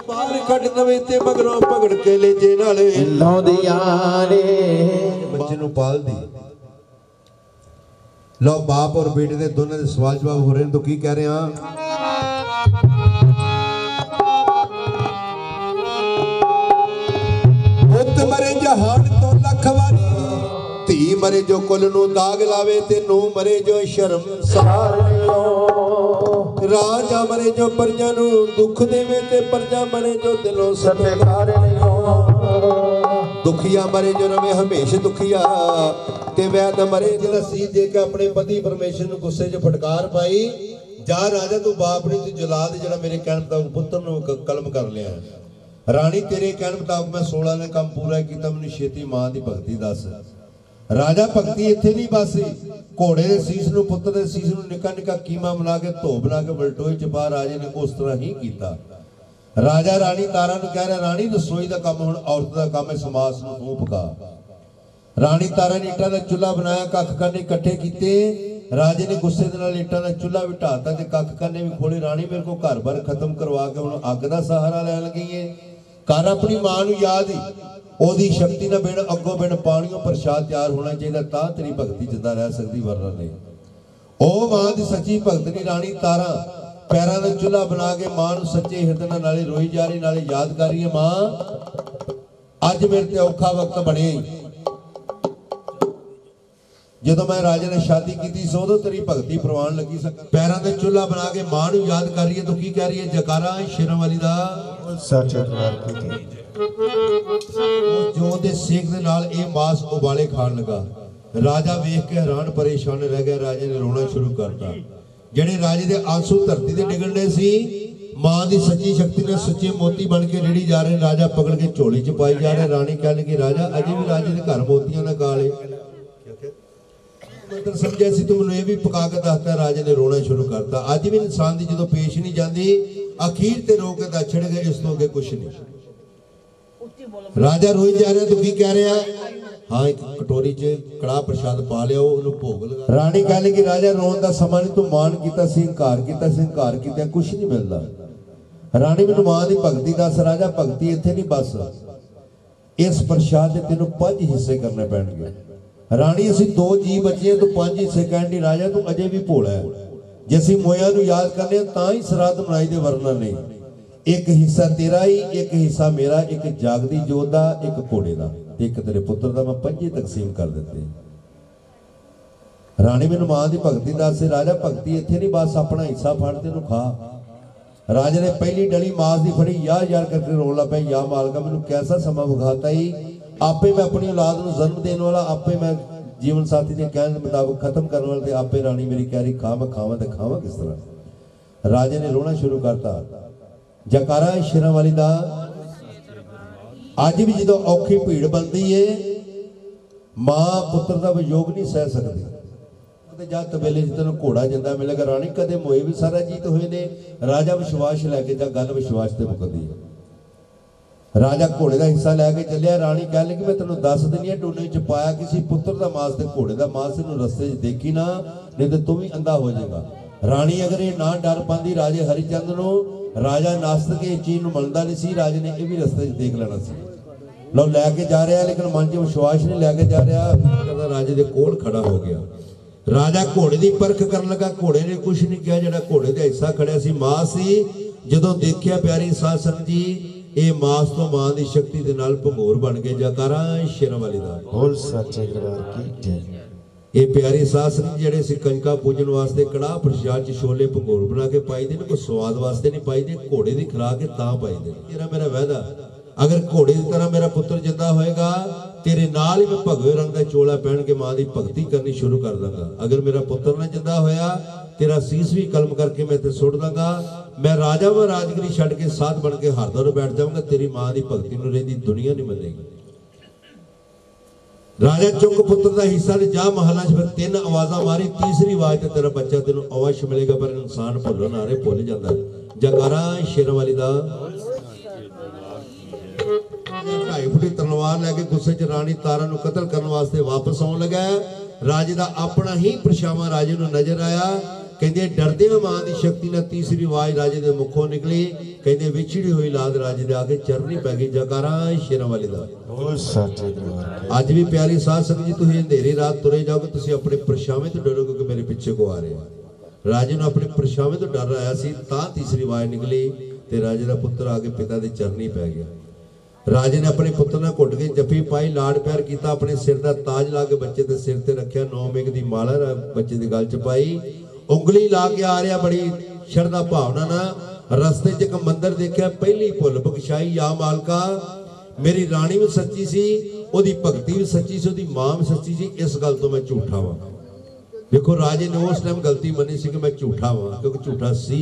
बाहर कट नवे ते मगरों पकड़ के ले जे नाले लौंदियां ने बच्चे नूं पाल दी। लो बाप और बेटे दे दोनों दे सवाल जवाब हो रहे हैं, तो की कह रहे हैं? मरे जहान तो लख वारी, धी मरे जो कुल नू दाग लावे, ते नू मरे जो शर्म सार लियो। राजा मरे जो प्रजा नू दुख देवे, ते प्रजा मरे जो दिलों सत्कार लियो। ਦੁਖੀਆ ਮਰੇ ਜੋ ਰਵੇ ਹਮੇਸ਼ ਦੁਖੀਆ ਤੇ ਵੈਦ ਮਰੇ ਜਿਹੜਾ ਸੀ ਦੇ ਕੇ ਆਪਣੇ ਪਤੀ ਪਰਮੇਸ਼ਰ ਨੂੰ ਗੁੱਸੇ 'ਚ ਫਟਕਾਰ ਪਾਈ, ਜਾ ਰਾਜਾ ਤੂੰ ਬਾਪ ਨਹੀਂ ਤੂੰ ਜਲਾਦ ਜਿਹੜਾ ਮੇਰੇ ਕਹਿਣ ਮੁਤਾਬਕ ਪੁੱਤਰ ਨੂੰ ਕਲਮ ਕਰ ਲਿਆ। ਰਾਣੀ ਤੇਰੇ ਕਹਿਣ ਮੁਤਾਬਕ ਮੈਂ 16 ਨੇ ਕੰਮ ਪੂਰਾ ਕੀਤਾ, ਮੈਨੂੰ ਛੇਤੀ ਮਾਂ ਦੀ ਭਗਤੀ ਦੱਸ। ਰਾਜਾ ਭਗਤੀ ਇੱਥੇ ਨਹੀਂ ਬਸ, ਘੋੜੇ ਦੇ ਸੀਸ ਨੂੰ ਪੁੱਤਰ ਦੇ ਸੀਸ ਨੂੰ ਨਿੱਕਾ ਨਿੱਕਾ ਕੀਮਾ ਬਣਾ ਕੇ ਧੋ ਬਣਾ ਕੇ ਬਲਟੋਏ 'ਚ ਪਾ ਰਾਜੇ ਨੇ ਉਸ ਤਰ੍ਹਾਂ ਹੀ ਕੀਤਾ। ਰਾਜਾ ਰਾਣੀ ਤਾਰਾ ਨੂੰ ਕਹਿ ਰਿਹਾ, ਰਾਣੀ ਰਸੋਈ ਦਾ ਕੰਮ ਹੁਣ ਔਰਤ ਦਾ ਕੰਮ ਹੈ, ਸਮਾਸ ਨੂੰ ਤੂੰ ਪਕਾ। ਰਾਣੀ ਤਾਰਾ ਨੇ ਇੱਟਾਂ ਦਾ ਚੁੱਲ੍ਹਾ ਬਣਾਇਆ, ਕੱਖ ਕੰਨੇ ਇਕੱਠੇ ਕੀਤੇ। ਰਾਜੇ ਨੇ ਗੁੱਸੇ ਦੇ ਨਾਲ ਇੱਟਾਂ ਦਾ ਚੁੱਲ੍ਹਾ ਵੀ ਢਾਤਾ ਤੇ ਕੱਖ ਕੰਨੇ ਵੀ ਖੋਲੇ। ਰਾਣੀ ਮੇਰੇ ਕੋਲ ਘਰ-ਬਾਰ ਖਤਮ ਕਰਵਾ ਕੇ ਹੁਣ ਅੱਗ ਦਾ ਸਹਾਰਾ ਲੈਣ ਲੱਗੀ ਏ। ਕਰ ਆਪਣੀ ਮਾਂ ਨੂੰ ਯਾਦ ਹੀ, ਉਹਦੀ ਸ਼ਕਤੀ ਨਾਲ ਬਿਨ ਅੱਗੋਂ ਬਿਨ ਪਾਣੀਓ ਪ੍ਰਸ਼ਾਦ ਤਿਆਰ ਹੋਣਾ ਚਾਹੀਦਾ, ਤਾਂ ਤੇਰੀ ਭਗਤੀ ਜਿੰਦਾ ਰਹਿ ਸਕਦੀ, ਵਰਨਾ ਨਹੀਂ। ਉਹ ਮਾਂ ਦੀ ਸੱਚੀ ਭਗਤਣੀ ਰਾਣੀ ਤਾਰਾ ਪੈਰਾਂ ਦਾ ਚੁੱਲ੍ਹਾ ਬਣਾ ਕੇ ਮਾਂ ਨੂੰ ਸੱਚੇ ਹਿਰਦੇ ਨਾਲ ਨਾਲੇ ਰੋਈ ਜਾ ਰਹੀ ਨਾਲੇ ਯਾਦ ਕਰ ਰਹੀ ਹੈ, ਮਾਂ ਅੱਜ ਮੇਰੇ ਤੇ ਔਖਾ ਵਕਤ ਬਣਿਆ। ਜਦੋਂ ਮੈਂ ਰਾਜੇ ਨੇ ਸ਼ਾਦੀ ਕੀਤੀ ਸੀ ਉਦੋਂ ਤੇਰੀ ਭਗਤੀ ਪ੍ਰਵਾਨ ਲੱਗੀ ਸੀ। ਪੈਰਾਂ ਤੇ ਚੁੱਲ੍ਹਾ ਬਣਾ ਕੇ ਮਾਂ ਨੂੰ ਯਾਦ ਕਰ ਰਹੀ ਹੈ, ਤੂੰ ਕੀ ਕਹਿ ਰਹੀ ਹੈ? ਜਕਾਰਾ ਸ਼ੇਰਾਂ ਵਾਲੀ ਦਾ ਸੱਚੇ ਦਰਬਾਰ ਕੀ ਜੈ। ਉਹ ਜੋ ਦੇ ਸੇਕ ਦੇ ਨਾਲ ਇਹ ਮਾਸ ਉਬਾਲੇ ਖਾਣ ਲੱਗਾ। ਰਾਜਾ ਵੇਖ ਕੇ ਹੈਰਾਨ ਪਰੇਸ਼ਾਨ ਰਹਿ ਗਿਆ। ਰਾਜੇ ਨੇ ਰੋਣਾ ਸ਼ੁਰੂ ਕਰਤਾ। ਜਿਹੜੇ ਰਾਜੇ ਦੇ ਆਂਸੂ ਧਰਤੀ ਤੇ ਡਿੱਗਣੇ ਸੀ, ਮਾਂ ਦੀ ਸੱਚੀ ਸ਼ਕਤੀ ਨਾਲ ਸੱਚੇ ਮੋਤੀ ਬਣ ਕੇ ਰੇੜੀ ਜਾ ਰਹੇ। ਰਾਜਾ ਪਕੜ ਕੇ ਝੋਲੀ 'ਚ ਪਾਈ ਜਾ ਰਿਹਾ। ਰਾਣੀ ਕਹਿ ਲੱਗੀ, ਰਾਜਾ ਅਜੇ ਵੀ ਰਾਜੇ ਦੇ ਘਰ ਮੋਤੀਆਂ ਦਾ ਗਾਲ ਹੈ। ਮੈਂ ਸਮਝਿਆ ਸੀ ਤੂੰ ਮੈਨੂੰ ਇਹ ਵੀ ਪਕਾ ਕੇ ਦੱਸਦਾ। ਰਾਜੇ ਨੇ ਰੋਣਾ ਸ਼ੁਰੂ ਕਰਤਾ। ਅੱਜ ਵੀ ਇਨਸਾਨ ਦੀ ਜਦੋਂ ਪੇਸ਼ ਨਹੀਂ ਜਾਂਦੀ, ਅਖੀਰ ਤੇ ਰੋ ਕੇ ਦੱਛੜ ਗਏ, ਇਸ ਤੋਂ ਅੱਗੇ ਕੁਛ ਨਹੀਂ। ਰਾਜਾ ਰੋਈ ਜਾ ਰਿਹਾ, ਤੂੰ ਕੀ ਕਹਿ ਰਿਹਾ? ਹਾਂ, ਇੱਕ ਕਟੋਰੀ 'ਚ ਕੜਾਹ ਪ੍ਰਸ਼ਾਦ ਪਾ ਲਿਆ, ਉਹਨੂੰ ਭੋਗ ਲਗਾ। ਰਾਣੀ ਕਹਿ ਲੱਗੀ, ਰਾਜਾ ਰੋਣ ਦਾ ਸਮਾਂ ਨਹੀਂ, ਤੂੰ ਮਾਨ ਕੀਤਾ ਸੀ, ਹੰਕਾਰ ਕੀਤਾ ਸੀ, ਹੰਕਾਰ ਕੀਤਾ ਕੁਛ ਨਹੀਂ ਮਿਲਦਾ। ਰਾਣੀ ਮੈਨੂੰ ਮਾਂ ਦੀ ਭਗਤੀ ਦੱਸ। ਰਾਜਾ ਭਗਤੀ ਇੱਥੇ ਨਹੀਂ ਬਸ, ਇਸ ਪ੍ਰਸ਼ਾਦ ਦੇ ਤੈਨੂੰ 5 ਹਿੱਸੇ ਕਰਨੇ ਪੈਣਗੇ। ਰਾਣੀ ਅਸੀਂ 2 ਜੀ ਬੱਚੇ, ਤੂੰ 5 ਹਿੱਸੇ ਕਹਿਣ ਦੀ। ਰਾਜਾ ਤੂੰ ਅਜੇ ਵੀ ਭੋਲਾ ਹੈ, ਜੇ ਅਸੀਂ ਮੋਇਆਂ ਨੂੰ ਯਾਦ ਕਰਨੇ ਤਾਂ ਹੀ ਸਰਾਧ ਬਣਾਈ ਦੇ, ਵਰਨਾ ਨਹੀਂ। ਇੱਕ ਹਿੱਸਾ ਤੇਰਾ ਹੀ, ਇੱਕ ਹਿੱਸਾ ਮੇਰਾ, ਇੱਕ ਜਾਗਦੀ ਜੋਤ ਦਾ, ਇੱਕ ਘੋੜੇ ਦਾ ਤੇ ਇੱਕ ਤੇਰੇ ਪੁੱਤਰ ਦਾ। ਮੈਂ 5 ਤਕਸੀਮ ਕਰ ਦਿੱਤੇ। ਰਾਣੀ ਮੈਨੂੰ ਮਾਂ ਦੀ ਭਗਤੀ ਦੱਸ। ਰਾਜਾ ਭਗਤੀ ਇੱਥੇ ਨਹੀਂ ਬਸ, ਆਪਣਾ ਹਿੱਸਾ ਫੜ ਤੈਨੂੰ ਖਾ। ਰਾਜੇ ਨੇ ਪਹਿਲੀ ਡਲੀ ਮਾਸ ਦੀ ਫੜੀ, ਯਾਰ ਕਰਕੇ ਰੋਣ ਲੱਗ ਪਿਆ, ਯਾ ਮਾਲਕਾ ਮੈਨੂੰ ਕੈਸਾ ਸਮਾਂ ਵਿਖਾਤਾ ਹੀ। ਆਪੇ ਮੈਂ ਆਪਣੀ ਔਲਾਦ ਨੂੰ ਜਨਮ ਦੇਣ ਵਾਲਾ, ਆਪੇ ਮੈਂ ਜੀਵਨ ਸਾਥੀ ਦੇ ਕਹਿਣ ਦੇ ਮੁਤਾਬਕ ਖਤਮ ਕਰਨ ਵਾਲਾ, ਤੇ ਆਪੇ ਰਾਣੀ ਮੇਰੀ ਕਹਿ ਰਹੀ ਖਾ, ਮੈਂ ਖਾਵਾਂ ਤੇ ਖਾਵਾਂ ਕਿਸ ਤਰ੍ਹਾਂ। ਰਾਜੇ ਨੇ ਰੋਣਾ ਸ਼ੁਰੂ ਕਰਤਾ। ਜਕਾਰਾ ਸ਼ੇਰਾਂ ਵਾਲੀ ਦਾ। ਅੱਜ ਵੀ ਜਦੋਂ ਔਖੀ ਭੀੜ ਬਣਦੀ ਏ, ਮਾਂ ਪੁੱਤਰ ਦਾ ਵਿਯੋਗ ਨਹੀਂ ਸਹਿ ਸਕਦੀ। ਤੇ ਜਦ ਤਬੇਲੇ 'ਚ ਤੈਨੂੰ ਘੋੜਾ ਜਿੰਦਾ ਮਿਲੇਗਾ। ਰਾਣੀ ਕਦੇ ਮੋਏ ਵੀ ਸਾਰਾ ਜੀਤ ਹੋਏ ਨੇ। ਰਾਜਾ ਵਿਸ਼ਵਾਸ ਲੈ ਕੇ ਜਾ, ਗੱਲ ਵਿਸ਼ਵਾਸ ਤੇ ਮੁੱਕਦੀ ਹੈ। ਰਾਜਾ ਘੋੜੇ ਦਾ ਹਿੱਸਾ ਲੈ ਕੇ ਚੱਲਿਆ। ਰਾਣੀ ਕਹਿ ਲੱਗੀ, ਮੈਂ ਤੈਨੂੰ ਦੱਸ ਦਿੰਦੀ ਆ, ਡੂਨੇ 'ਚ ਪਾਇਆ ਕਿਸੇ ਪੁੱਤਰ ਦਾ ਮਾਸ ਤੇ ਘੋੜੇ ਦਾ ਮਾਸ, ਇਹਨੂੰ ਰਸਤੇ 'ਚ ਦੇਖੀ ਨਾ, ਨਹੀਂ ਤੇ ਤੂੰ ਵੀ ਅੰਧਾ ਹੋ ਜਾਏਗਾ। ਰਾਣੀ ਅਗਰ ਇਹ ਨਾ ਡਰ ਪਾਉਂਦੀ ਰਾਜੇ ਹਰੀਚੰਦ ਨੂੰ, ਰਾਜਾ ਨਾਸਤਕ ਇਹ ਚੀਜ਼ ਨੂੰ ਮੰਨਦਾ ਨਹੀਂ ਸੀ, ਰਾਜੇ ਨੇ ਇਹ ਵੀ ਰਸਤੇ 'ਚ ਦੇਖ ਲੈਣਾ ਸੀ। ਲੋ ਲੈ ਕੇ ਜਾ ਰਿਹਾ, ਲੇਕਿਨ ਮਨ 'ਚ ਵਿਸ਼ਵਾਸ ਨਹੀਂ ਲੈ ਕੇ ਜਾ ਰਿਹਾ। ਕਹਿੰਦਾ ਰਾਜੇ ਦੇ ਕੋਲ ਖੜਾ ਹੋ ਗਿਆ। ਰਾਜਾ ਘੋੜੇ ਦੀ ਪਰਖ ਕਰਨ ਲੱਗਾ। ਘੋੜੇ ਨੇ ਕੁਝ ਨਹੀਂ ਕਿਹਾ। ਜਿਹੜਾ ਘੋੜੇ ਦਾ ਹਿੱਸਾ ਖੜਿਆ ਸੀ ਮਾਸ ਸੀ। ਜਦੋਂ ਦੇਖਿਆ ਪਿਆਰੀ ਸਾਧ ਸੰਗਤ ਜੀ, ਇਹ ਮਾਸ ਤੋਂ ਮਾਂ ਦੀ ਸ਼ਕਤੀ ਦੇ ਨਾਲ ਭੰਗੂਰ ਬਣ ਕੇ। ਜਕਾਰਾ ਸ਼ੇਰਾਂ ਵਾਲੀ ਦਾ ਬੋਲ ਸੱਚੇ ਦਰਬਾਰ ਕੀ ਜੈ। ਇਹ ਪਿਆਰੀ ਸਾਧ ਸੰਗਤ ਜਿਹੜੇ ਸੀ ਕੰਜਕਾਂ ਪੂਜਣ ਵਾਸਤੇ ਕੜਾਹ ਪ੍ਰਸ਼ਾਦ 'ਚ ਛੋਲੇ ਭੰਗੂਰ ਬਣਾ ਕੇ ਪਾਈਦੇ ਨੇ, ਕੋਈ ਸਵਾਦ ਵਾਸਤੇ ਨਹੀਂ ਪਾਈਦੇ, ਘੋੜੇ ਦੀ ਖੁਰਾਕ ਤਾਂ ਪਾਈਦੇ ਨੇ। ਤੇਰਾ ਮੇਰਾ ਵਾਅਦਾ, ਅਗਰ ਘੋੜੇ ਦੀ ਤਰ੍ਹਾਂ ਮੇਰਾ ਪੁੱਤਰ ਜਿੰਦਾ ਹੋਏਗਾ, ਤੇਰੇ ਨਾਲ ਹੀ ਮੈਂ ਭਗਵੇ ਰੰਗ ਦਾ ਚੋਲਾ ਪਹਿਨ ਕੇ ਮਾਂ ਦੀ ਭਗਤੀ ਕਰਨੀ ਸ਼ੁਰੂ ਕਰ ਦਾਂਗਾ। ਅਗਰ ਮੇਰਾ ਪੁੱਤਰ ਨਾ ਜਿੰਦਾ ਹੋਇਆ, ਤੇਰਾ ਸੀਸ ਵੀ ਕਲਮ ਕਰਕੇ ਮੈਂ ਤੇ ਸੁੱਟ ਦਾਂਗਾ। ਮੈਂ ਰਾਜਾ ਵਾ, ਰਾਜਗਰੀ ਛੱਡ ਕੇ ਸਾਧ ਬਣ ਕੇ ਹਰਦੌਰ ਬੈਠ ਜਾਵਾਂਗਾ। ਤੇਰੀ ਮਾਂ ਦੀ ਭਗਤੀ ਨੂੰ ਰਹਿੰਦੀ ਦੁਨੀਆ ਨਹੀਂ ਮੰਨੇਗੀ। ਰਾਜਾ ਚੁੱਕ ਪੁੱਤਰ ਦਾ ਹਿੱਸਾ ਤੇ ਜਾ ਮਹਲਾਂ 'ਚ। ਫਿਰ 3 ਆਵਾਜ਼ਾਂ ਮਾਰੀ, ਤੀਸਰੀ ਆਵਾਜ਼ ਤੇ ਤੇਰਾ ਬੱਚਾ ਤੈਨੂੰ ਅਵਸ਼ ਮਿਲੇਗਾ। ਪਰ ਇਨਸਾਨ ਭੁੱਲਣ ਹਾਰੇ ਭੁੱਲ ਜਾਂਦਾ। ਜਕਾਰਾ ਸ਼ੇਰਾਂ ਵਾਲੀ ਦਾ। 2.5 ਫੁੱਟੀ ਤਲਵਾਰ ਲੈ ਕੇ ਗੁੱਸੇ 'ਚ ਰਾਣੀ ਤਾਰਾ ਨੂੰ ਕਤਲ ਕਰਨ ਵਾਸਤੇ ਵਾਪਸ ਆਉਣ ਲੱਗਾ। ਰਾਜੇ ਦਾ ਆਪਣਾ ਹੀ ਪਰਛਾਵਾਂ ਰਾਜੇ ਨੂੰ ਨਜ਼ਰ ਆਇਆ। ਕਹਿੰਦੇ ਡਰਦੇ ਹੋਏ ਮਾਂ ਦੀ ਸ਼ਕਤੀ ਨਾਲ ਤੀਸਰੀ ਆਵਾਜ਼ ਰਾਜੇ ਦੇ ਮੁਖੋਂ ਨਿਕਲੀ। ਕਹਿੰਦੇ ਵਿਛੜੀ ਹੋਈ ਲਾਦ ਰਾਜੇ ਦੇ ਆ ਕੇ ਚਰਨੀ ਪੈ ਗਈ। ਜਕਾਰਾ ਸ਼ੇਰਾਂ ਵਾਲੀ ਦਾ। ਅੱਜ ਵੀ ਪਿਆਰੀ ਸਾਧ ਸੰਗਤ ਜੀ, ਤੁਸੀਂ ਅੰਧੇਰੀ ਰਾਤ ਤੁਰੇ ਜਾਓਗੇ, ਤੁਸੀਂ ਆਪਣੇ ਪਰਛਾਵੇਂ ਤੋਂ ਡਰੋਗੇ ਕਿ ਮੇਰੇ ਪਿੱਛੇ ਕੋ ਆ ਰਿਹਾ। ਰਾਜੇ ਨੂੰ ਆਪਣੇ ਪਰਛਾਵੇਂ ਤੋਂ ਡਰ ਆਇਆ ਸੀ, ਤਾਂ ਤੀਸਰੀ ਆਵਾਜ਼ ਨਿਕਲੀ ਤੇ ਰਾਜੇ ਦਾ ਪੁੱਤਰ ਆ ਕੇ ਪਿਤਾ ਦੇ ਚਰਨੀ ਪੈ ਗਿਆ। ਰਾਜੇ ਨੇ ਆਪਣੇ ਪੁੱਤਰ ਨਾਲ ਘੁੱਟ ਕੇ ਜੱਫੀ ਪਾਈ, ਲਾਡ ਪਿਆਰ ਕੀਤਾ, ਆਪਣੇ ਸਿਰ ਦਾ ਤਾਜ ਲਾ ਕੇ ਬੱਚੇ ਦੇ ਸਿਰ ਤੇ ਰੱਖਿਆ। 9 ਮੇਘ ਦੀ ਮਾਲਾ ਬੱਚੇ ਦੀ ਗਲ 'ਚ ਪਾਈ, ਉਂਗਲੀ ਲਾ ਕੇ ਆ ਰਿਹਾ ਬੜੀ ਸ਼ਰਧਾ ਭਾਵਨਾ ਨਾਲ। ਰਸਤੇ 'ਚ ਇੱਕ ਮੰਦਿਰ ਦੇਖਿਆ, ਪਹਿਲੀ ਭੁੱਲ ਬਖਸ਼ਾਈ। ਯਾ ਮਾਲਕਾ, मेरी राणी भी सच्ची सी, ओदी भगती भी सच्ची सी, ओदी मां भी सच्ची सी। इस गल तो मैं झूठा वां। देखो राजे ने उस टाइम गलती मनी सी कि मैं झूठा वां, क्योंकि झूठा सी।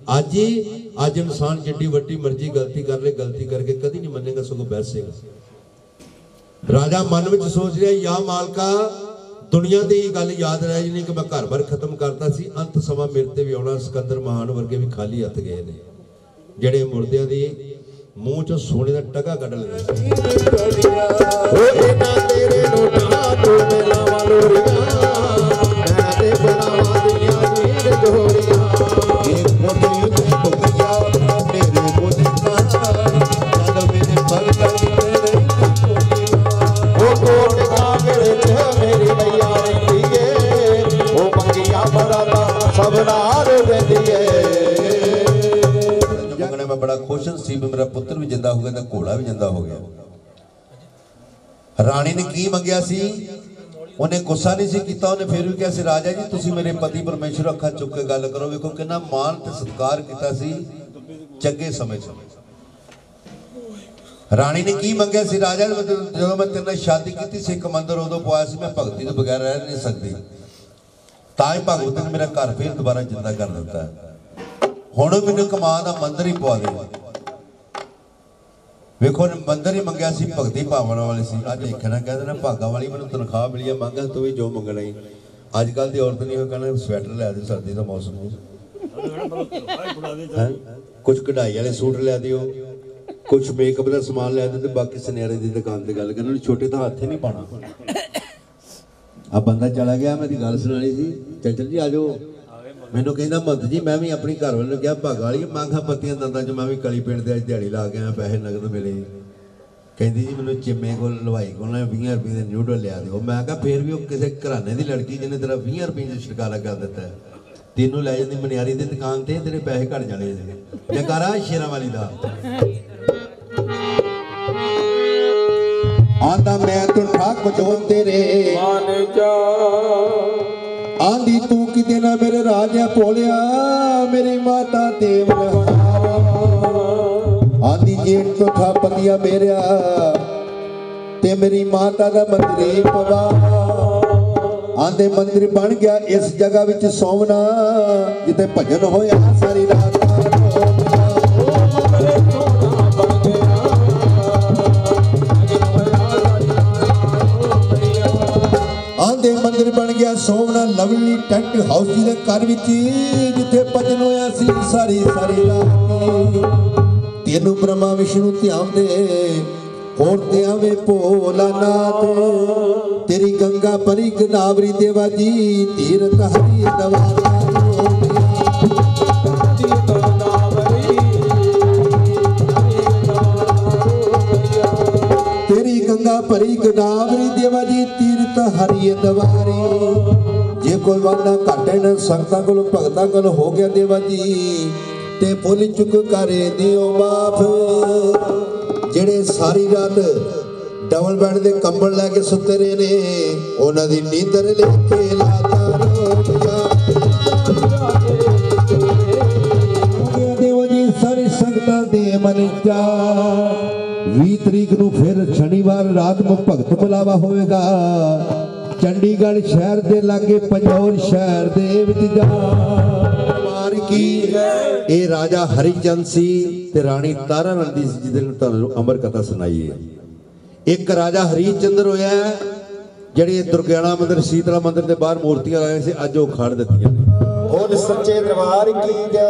अज इंसान जिड्डी वड्डी मर्जी गलती कर ले, गलती करके कदी नहीं मनेगा, सगों बैसेगा। राजा मन में सोच रहा या मालका दुनिया की गल याद रह जानी कि मैं घर भर खत्म करता सी, अंत समा मेरे ते भी आना। सिकंदर महान वर्गे भी खाली हथ गए ने, जेड़े मुर्दियां दी मूंह चो सोने का टका कढ़ लेंदे। मैं बड़ा खुश नसीब मेरा पुत्र भी जिंदा हो गया, घोड़ा भी जिंदा हो गया। राणी ने की मंगया सी, उन्हें गुस्सा नहीं सी कीता, उन्हें फिर भी कहा सी राजा जी तुसी मेरे पति परमेश्वर अखा चुक के गल करो। वेखो कितना मान ते सत्कार कीता सी चंगे समय च। राणी ने की मंगया सी, राजा जो मैं तेरे नाल शादी की सिख मंदिर उदों पवाया सी, मैं भगती तो बगैर रह नहीं सकती, तां ही भगवत ने मेरा घर फिर दोबारा जिंदा कर दिता है। हुण मैनूं कमान दा मंदिर ही पवा दे। वेखो मंदिर ही मंगया सी, भगती पावन वाले सी। अज देखना कह देना भागा वाली मैनूं तनख्वाह मिली है, मंगा तू भी जो मंगना ही। अजकल की औरत नहीं कहना स्वेटर लिया दे, सर्दी का मौसम है, कुछ कढ़ाई वाले सूट लिया दिओ, कुछ मेकअप का समान लिया दे, बाकी सुनहरे की दुकान से गल करनी, छोटे तो हाथ ही नहीं पाना। अब बंदा चला गया, मेरी गल सुनानी सी, चंचल जी आ जाओ। मैनू कहना महंत जी मैं भी अपनी घर वाले कहा भागा वाली मांगा पत्तियां दंदा च मैं भी कली पिंड के दिहाड़ी ला के आया, पैसे नगद मिले। कहती जी मैनू चिम्मे को लवाई को 20 रुपये के न्यूडल लिया दो। मैं कहा फिर भी किसी घराने की लड़की जिन्हें तेरा 20 रुपये से छुटकारा कर दिता है, तेनों लै जाती मनियारी की दुकान से, तेरे पैसे घट जाने। जयकारा शेरां वाली दा। आंदा मैं तो ठाक बचोन तेरे आंधी तू किते ना मेरे राजा भोलिया, मेरी माता देव आंधी जेठ तो था पतिया मेरा ते मेरी माता दा मंदिर पवा। आंदे मंदिर बन गया इस जगह विच सोवना, जिथे भजन होया सारी रात। आंदे मंदिर बन गया सोवना, लवली टेंट हाउस जी दे घर विच, जिथे भजन होया सी सारी सारी रात। तेनू ब्रह्मा विष्णु ध्यान दे और ते आवे भोलानाथ, तेरी गंगा परी गनावरी देवा जी, तीरथ हरि दवारा। तेरी गंगा परी गनावरी देवा जी, तीरथ हरि दवारी। जे कोई वादा घाटे न संगतां कोल भगतां कोल हो गया देवा जी, ते भुल चुक करे दिओ माफ। जेड़े सारी रात डबल बेड दे कंबल लैके सुते रहे ने, उन्हां दी नींदर लेके लाता रोटिया। देवा जी सारी संगतां दे मन चा 20 तरीक नूं फिर शनिवार रात को भगत बुलावा होएगा। चंडीगढ़ शहर दे लागे पंजौर शहर दे विच जा मार की। ए राजा हरिचंद सी ते राणी तारा नंदी सी, जिहदे नाल तुहानूं अमर कथा सुनाई है। एक राजा हरिचंद्र होया, ਜਿਹੜੇ ਦੁਰਗਿਆਣਾ ਮੰਦਿਰ शीतला मंदिर के बाहर मूर्तियां लाए सी, अज वो खड़ दित्तियां ने। बोल सच्चे दरबार की जय।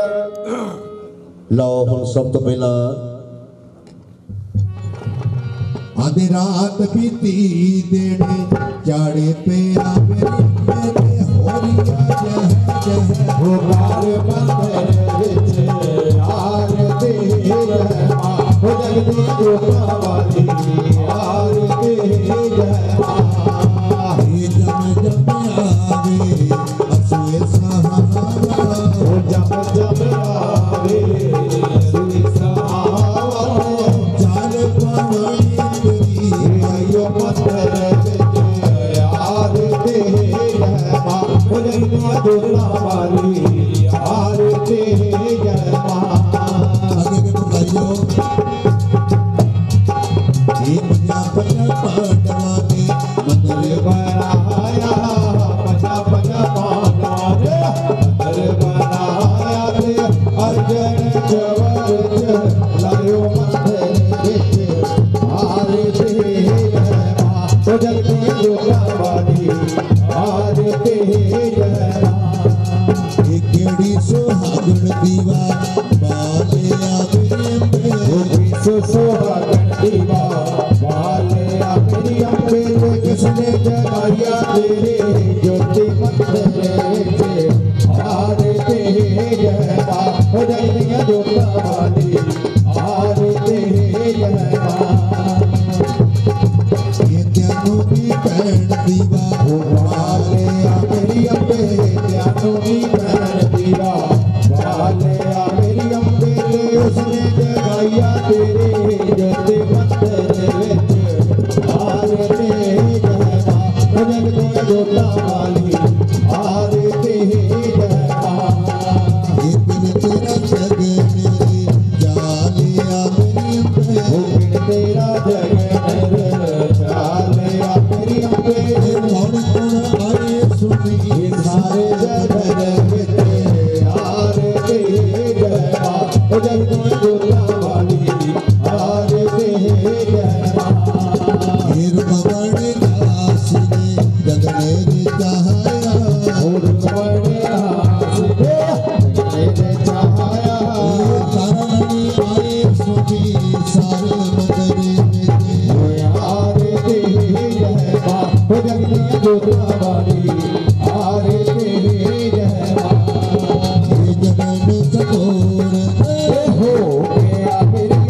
ਲਓ ਹੁਣ ਸਭ ਤੋਂ ਪਹਿਲਾਂ आधी रात बीती देने चाड़े पे आवे मेरे होरिया जह जह हो बार मंदिर विच आरती जय मां, हो जगदी जोता वाली आरती जय मां। हे जम जम आवे असुए सहारा, हो जम जम आवे असुए सहारा। चाल पानी वालिया मेरी अम्बे त्यानू दी भैन दीरा वालिया मेरी अम्बे ते उसने जगाया तेरे जते मंदिर विच आरती जय मां जग तो जोता वाली आरती जय मां तेरा जग मेरी जालिया मेरी अम्बे तेरा जग मेरे जालिया मेरी अम्बे कौन कौन आए सुनी सारे जगत विच आरती जय मां जग तो जोता वाली आरती जय मां बड़े दास ने जग मेरे चाहया और बड़े दास ने मेरे चाहया तारनी आए सुनी सारे मंदिर में आरती जय मां जग में जोता वाली आरती जय मां जगन सबूर हो गया मेरी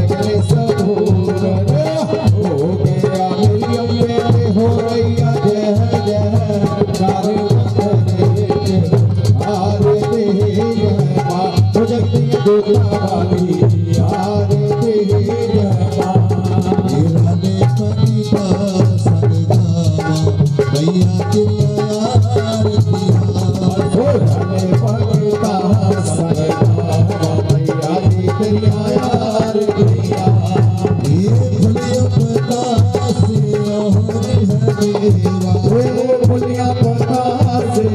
जगन सबूर हो गया मेरी अम्बे हो रही जय जय सारे मंदिर आरती जय मां जग में जोता वाली आरती जय मां राधे पति पास सदगावा भैया चिल्लाया आरती राधे पति पास सदगावा भैया चिल्लाया आरती ये भुलिया पता से होरी है देवा ये भुलिया पता से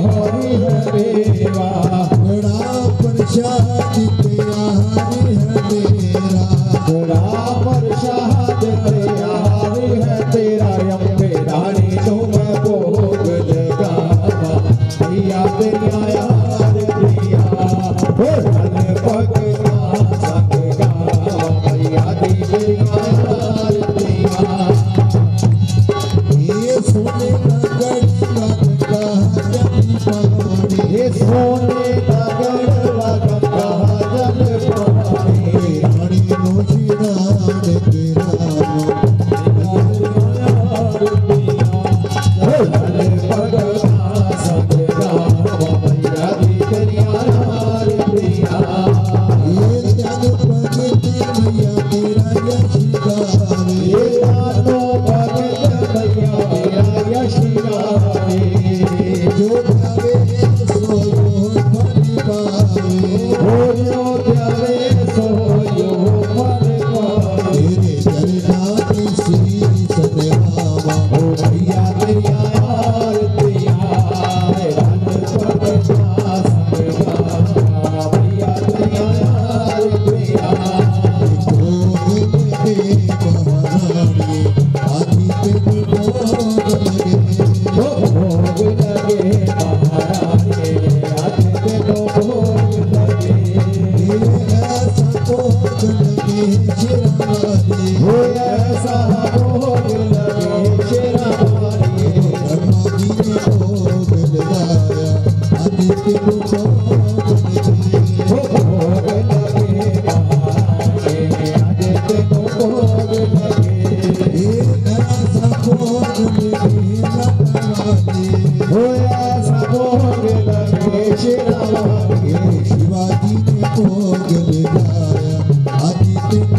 होरी है देवा बड़ा प्रसाद त्यारी है तेरा बड़ा प्रसाद त्यारी है तेरा अम्बे रानी तुम भोग लगावा भैया तेरा आरतिया धन भगना संग गावा भैया तेरा आरतिया ये सोने का गढ़वा गंगा जल पानी ये सोने का गढ़वा गंगा जल पानी रानी नोशिना ने तेरा शिवाजी ने भोग लगाया आदि तेनु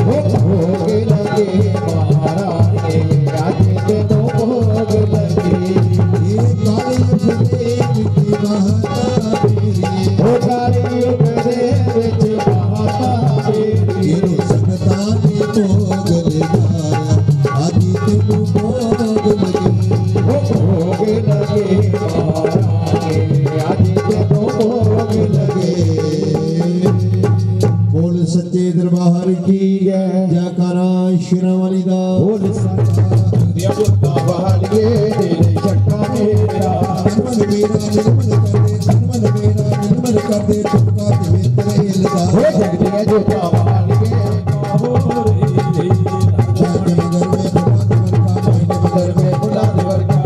भोग लगे महारानी आदि तेनु भोग लगे ये काली युग माता मेरी ओ काली युग विच माता मेरी ये संगता ने भोग लगाया आदि तेनु भोग लगे बोल सच्चे दरबार की जयकारा शेरावाली दा बोल सच्चा दरबार तेरे चक्का मेरा मन मेरा निर्मल कर दे चुपका ते तेरे हिलदा हो जगदिया जोता वाली हो रे नगर में फुला दिवर का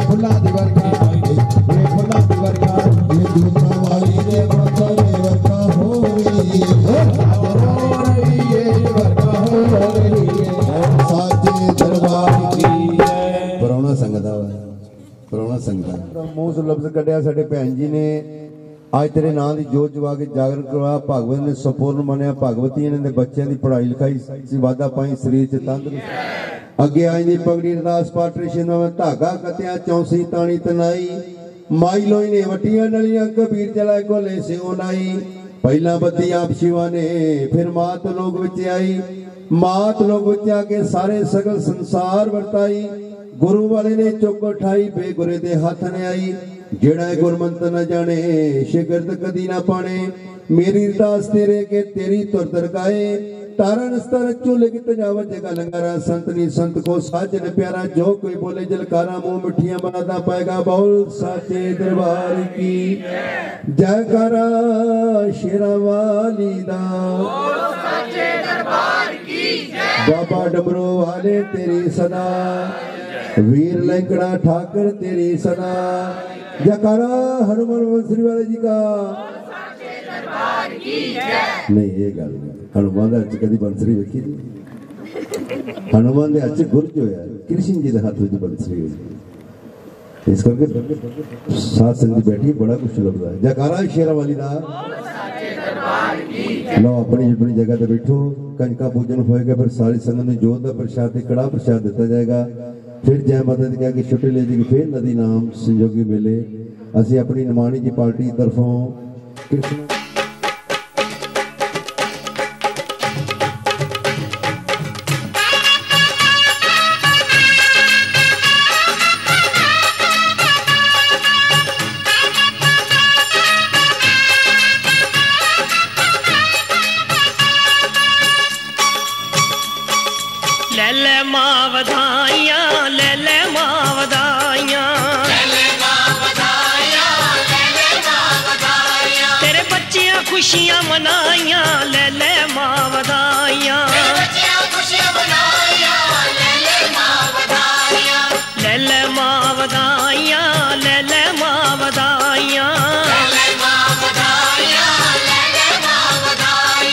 फुला दिवर का ये फुला दिवर का ये दूसरा वाली ने मंत्र वर्का हो रही है ये वर्का हो रही है साचे दरबार की संगत प्राहुणा संगत मूँह से लफ्ज कढ़िया साडे भैन जी ने आज तेरे नाम की जोत जगा के जागरण करवाया भागवत ने संपूर्ण मनिया भागवती ने बच्चों की पढ़ाई लिखाई वाधा पाई शरीर च तंदुरुस्त अगे आई दी पगड़ी अरदास पाठ रिशिंदा में धागा कत्या चौंसी ताणी तनाई माई लोई ने वटियां नलियां कबीर चलाए गोले से ओनाई पहला बत्ती आप शिवा ने फिर मात लोग विच आई मात लोग विच आके सारे सगल संसार वरताई गुरु वाले ने चुक उठाई बेगुरे दे हाथ ने आई जेड़ा गुरमंत न जाने शिगर्द कदी ना पाने मेरी अरदास तेरे के तेरी तुर दरगाहे तारण स्तर चूल्हे की तजावत जगह लंगारा संत नी संत को साजन प्यारा जो कोई बोले जलकारा मुंह मिठियां बनाता पाएगा बोल साचे दरबार की जयकारा शेरावाली दा साचे दरबार की बाबा डमरू वाले तेरी सदा वीर लंकड़ा ठाकर तेरी सदा जयकारा हनुमान बंसरी वाले जी का नहीं ये गल हनुमान अच कभी बंसरी वेखी नहीं हनुमान अच गुरज होया कृष्ण जी के हाथ में बंसरी हुई इस करके सात संगत बैठी बड़ा कुछ लगता है जयकारा शेरा वाली दा लो अपनी अपनी जगह पे बैठो कंजका पूजन होएगा फिर सारी संगत ने जोत का प्रसाद कड़ा प्रसाद दिता जाएगा फिर जय माता दी कह के छुट्टी ले जाएगी फिर नदी नाम संजोगी मेले असी अपनी निमाणी की पार्टी तरफों कृष्ण खुशियां मनाइयां ले ले मां वधाइयां खुशियां मनाइयां ले ले मां वधाइयां ले ले मां वधाइयां ले ले मां वधाइयां ले ले मां वधाइयां ले ले मां वधाइयां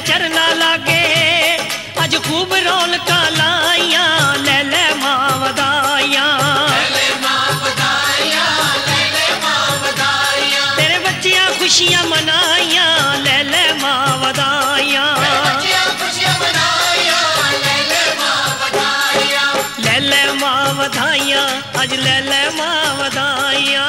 चरना लागे अज खूब रौनक लाइया ले ले मां वधाइयां तेरे बच्चियां खुशियां मनाइयां ले ले मां वधाइयां ले ले मां वधाइयां अज ले ले मां वधाइयां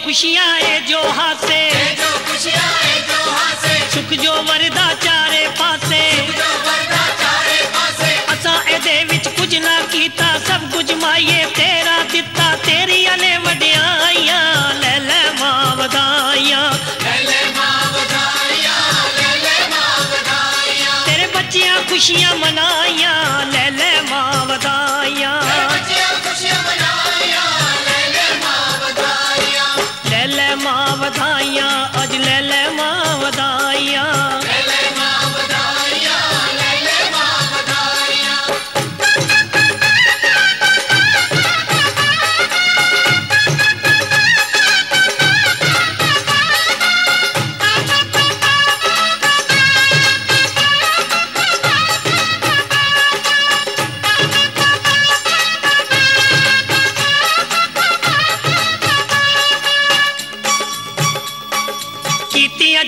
खुशियां है जो हासे सुख जो वरदा चारे पासे असा एदे विच कुछ ना कीता सब कुछ माये तेरा दिता तेरी अले वड्याइयां ले ले मां वधाइयां तेरे बच्चियां खुशियां मनाइयां ले ले मां वधाइयां मां वधाइयां अज ले ले मां वधाइयां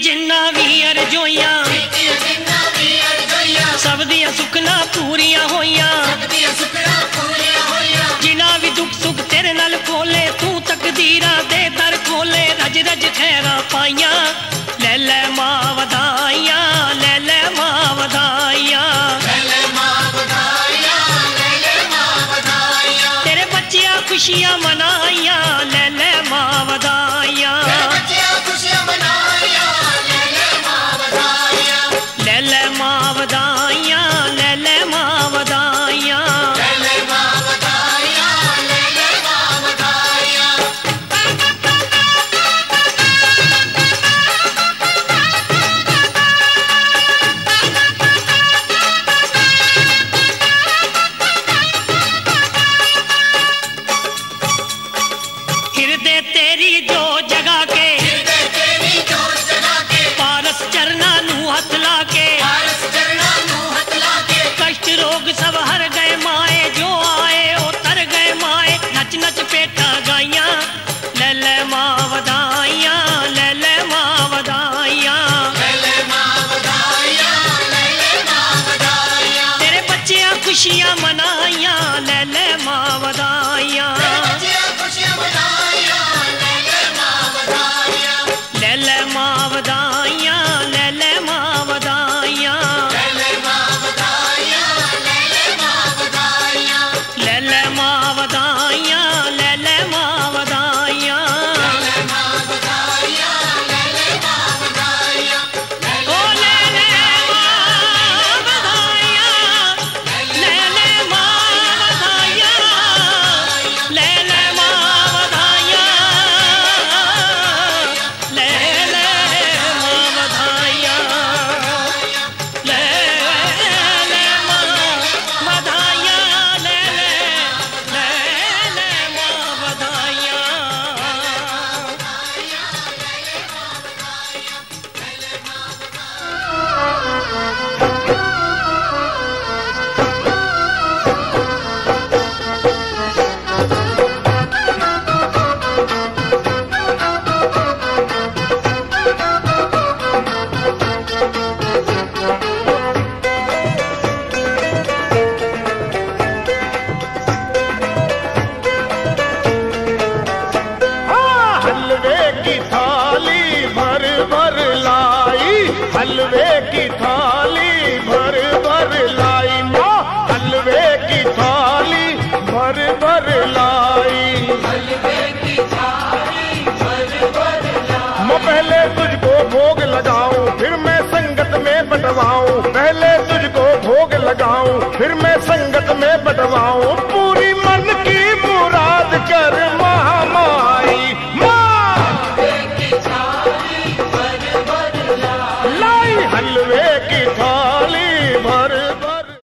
जिन्ना भी अर्जोइयां सब दियां सुखना पूरियां होइयां जिन्ना भी दुख सुख तेरे नाल खोले तू तकदीरा दे दर खोले रज गज खैरा पाइया ले ले मां वधाइयां ले ले मां वधाइयां तेरे बच्चियां खुशियां मनाइयां ले ले मां वधाइयां ले ले मां वधाइयां ले ले मां वधाइयां तेरी जो जगा के पारस चरना नू हथ ला के कष्ट रोग सब हर गए माए जो आए ओ तर गए माए नच नच पेटा गाइया ले ले मां वधाइयां ले ले मां वधाइयां तेरे बच्चियां खुशियां मनाइयां ले ले मां वधाइयां ले ले मां वधाइयां ले ले मां वधाइयां ले ले मां वधाइयां ले ले मां वधाइयां ले ले मां वधाइयां ओ ले ले मां वधाइयां ले ले मां वधाइयां ले ले मां वधाइयां ले ले मां वधाइयां ले ले मां वधाइयां ले ले मां वधाइयां हलवे की थाली भर भर लाई हलवे की थाली भर भर लाई माँ हलवे की थाली भर भर लाई मैं पहले तुझको भोग लगाऊं फिर मैं संगत में बटवाऊं पहले तुझको भोग लगाऊं फिर मैं संगत में बटवाऊं